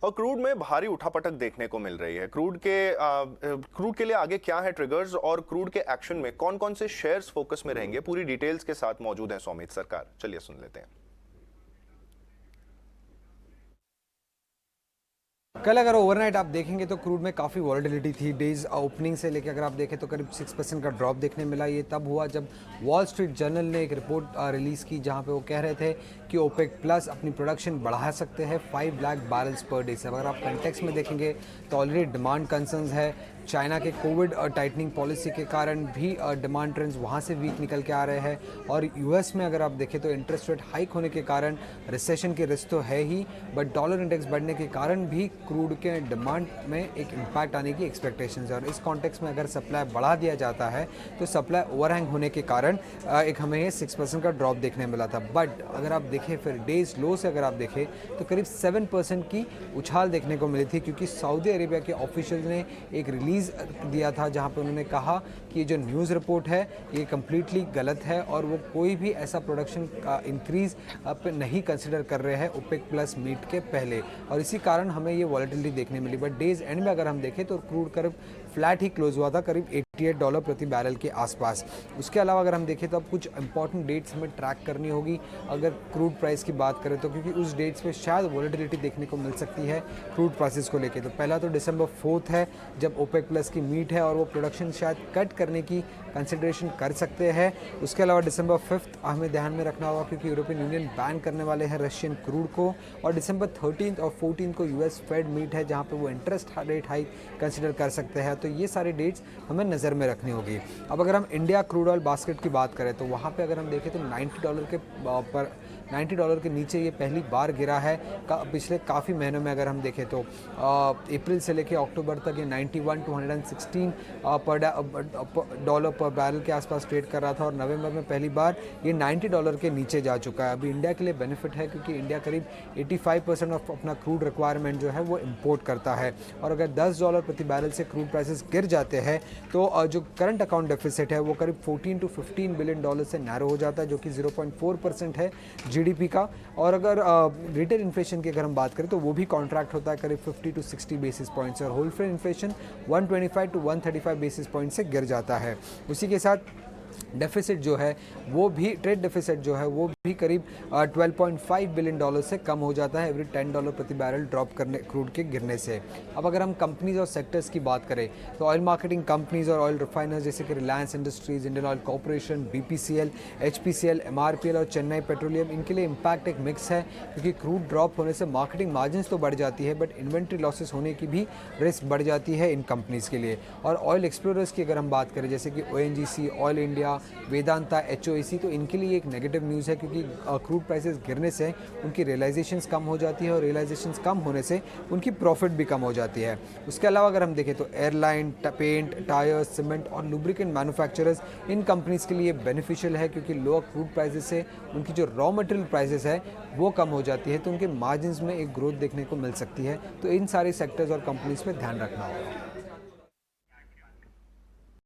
और क्रूड में भारी उठापटक देखने को मिल रही है। क्रूड के लिए आगे क्या है ट्रिगर्स और क्रूड के एक्शन में कौन कौन से शेयर्स फोकस में रहेंगे, पूरी डिटेल्स के साथ मौजूद है सौमित सरकार। चलिए सुन लेते हैं। कल अगर ओवरनाइट आप देखेंगे तो क्रूड में काफ़ी वॉलेटिलिटी थी। डेज ओपनिंग से लेकर अगर आप देखें तो करीब 6% का ड्रॉप देखने मिला। ये तब हुआ जब वॉल स्ट्रीट जर्नल ने एक रिपोर्ट रिलीज़ की जहां पे वो कह रहे थे कि ओपेक प्लस अपनी प्रोडक्शन बढ़ा सकते हैं 5 लाख बैरल्स पर डे से। अगर आप कंटेक्स्ट में देखेंगे तो ऑलरेडी डिमांड कंसर्न्स है। चाइना के कोविड और टाइटनिंग पॉलिसी के कारण भी डिमांड ट्रेंड्स वहाँ से वीक निकल के आ रहे हैं। और यूएस में अगर आप देखें तो इंटरेस्ट रेट हाइक होने के कारण रिसेशन की रिस्क तो है ही, बट डॉलर इंडेक्स बढ़ने के कारण भी क्रूड के डिमांड में एक इम्पैक्ट आने की एक्सपेक्टेशंस है। और इस कॉन्टेक्स्ट में अगर सप्लाई बढ़ा दिया जाता है तो सप्लाई ओवरहैंग होने के कारण एक हमें 6% का ड्रॉप देखने मिला था। बट अगर आप देखें फिर डेज लो से अगर आप देखें तो करीब 7% की उछाल देखने को मिली थी, क्योंकि सऊदी अरेबिया के ऑफिशियल ने एक रिलीज दिया था जहां पे उन्होंने कहा कि ये जो न्यूज़ रिपोर्ट है ये कम्प्लीटली गलत है और वो कोई भी ऐसा प्रोडक्शन इंक्रीज पे नहीं कंसिडर कर रहे हैं ओपेक प्लस मीट के पहले। और इसी कारण हमें ये वॉलेटिलिटी देखने मिली। बट डेज एंड में अगर हम देखें तो क्रूड करीब फ्लैट ही क्लोज हुआ था, करीब $88 प्रति बैरल के आसपास। उसके अलावा अगर हम देखें तो अब कुछ इंपॉर्टेंट डेट्स हमें ट्रैक करनी होगी अगर क्रूड प्राइस की बात करें तो, क्योंकि उस डेट्स पे शायद वॉलेटिलिटी देखने को मिल सकती है क्रूड प्राइसेस को लेके। तो पहला तो December 4 है जब ओपेक प्लस की मीट है और वो प्रोडक्शन शायद कट करने की कंसिडरेशन कर सकते हैं। उसके अलावा December 5 हमें ध्यान में रखना होगा क्योंकि यूरोपियन यूनियन बैन करने वाले हैं रशियन क्रूड को। और December 13 और 14 को यूएस फेड मीट है जहां पे वो इंटरेस्ट रेट हाइक कंसिडर कर सकते हैं। तो ये सारी डेट्स हमें नज़र में रखनी होगी। अब अगर हम इंडिया क्रूड ऑयल बास्केट की बात करें तो वहाँ पे अगर हम देखें तो $90 के नीचे ये पहली बार गिरा है पिछले काफ़ी महीनों में। अगर हम देखें तो अप्रैल से लेकर अक्टूबर तक ये 91 to 116 डॉलर पर बैरल के आसपास ट्रेड कर रहा था और नवंबर में पहली बार ये $90 के नीचे जा चुका है। अभी इंडिया के लिए बेनिफिट है क्योंकि इंडिया करीब 85% ऑफ अपना क्रूड रिक्वायरमेंट जो है वो इंपोर्ट करता है। और अगर $10 प्रति बैरल से क्रूड प्राइसेस गिर जाते हैं तो जो करंट अकाउंट डेफिसिट है वो करीब $14 to 15 बिलियन से नैरो हो जाता है, जो कि 0.4% है जीडीपी का। और अगर रिटेल इन्फ्लेशन की अगर हम बात करें तो वो भी कॉन्ट्रैक्ट होता है करीब 50 to 60 बेसिस पॉइंट्स और wholesale inflation 125 to 135 basis point से गिर जाता है। उसी के साथ डेफिसिट जो है वो भी ट्रेड डेफिसिट जो है वो भी करीब $12.5 बिलियन से कम हो जाता है एवरी $10 प्रति बैरल ड्रॉप करने क्रूड के गिरने से। अब अगर हम कंपनीज और सेक्टर्स की बात करें तो ऑयल मार्केटिंग कंपनीज और ऑयल रिफाइनर्स जैसे कि Reliance industries, Indian oil corporation, BPCL, HPCL, MRPL और चेन्नई पेट्रोलियम, इनके लिए इम्पैक्ट एक मिक्स है क्योंकि क्रूड ड्रॉप होने से मार्केटिंग मार्जिन तो बढ़ जाती है बट इन्वेंट्री लॉसेस होने की भी रिस्क बढ़ जाती है इन कंपनीज के लिए। और ऑयल एक्सप्लोरर्स की अगर हम बात करें जैसे कि ओएनजीसी, ऑयल इंडिया, वेदांता, एचओईसी, तो इनके लिए एक नेगेटिव न्यूज़ है क्योंकि क्रूड प्राइसेस गिरने से उनकी रियलाइजेशंस कम हो जाती है और रियलाइजेशंस कम होने से उनकी प्रॉफिट भी कम हो जाती है। उसके अलावा अगर हम देखें तो एयरलाइन, पेंट, टायर, सीमेंट और लुब्रिकेंट मैन्युफैक्चरर्स, इन कंपनीज के लिए बेनिफिशियल है क्योंकि लोअर क्रूड प्राइसेस से उनकी जो रॉ मटेरियल प्राइसेस है वो कम हो जाती है, तो उनके मार्जिन में एक ग्रोथ देखने को मिल सकती है। तो इन सारे सेक्टर्स और कंपनीज पर ध्यान रखना होगा।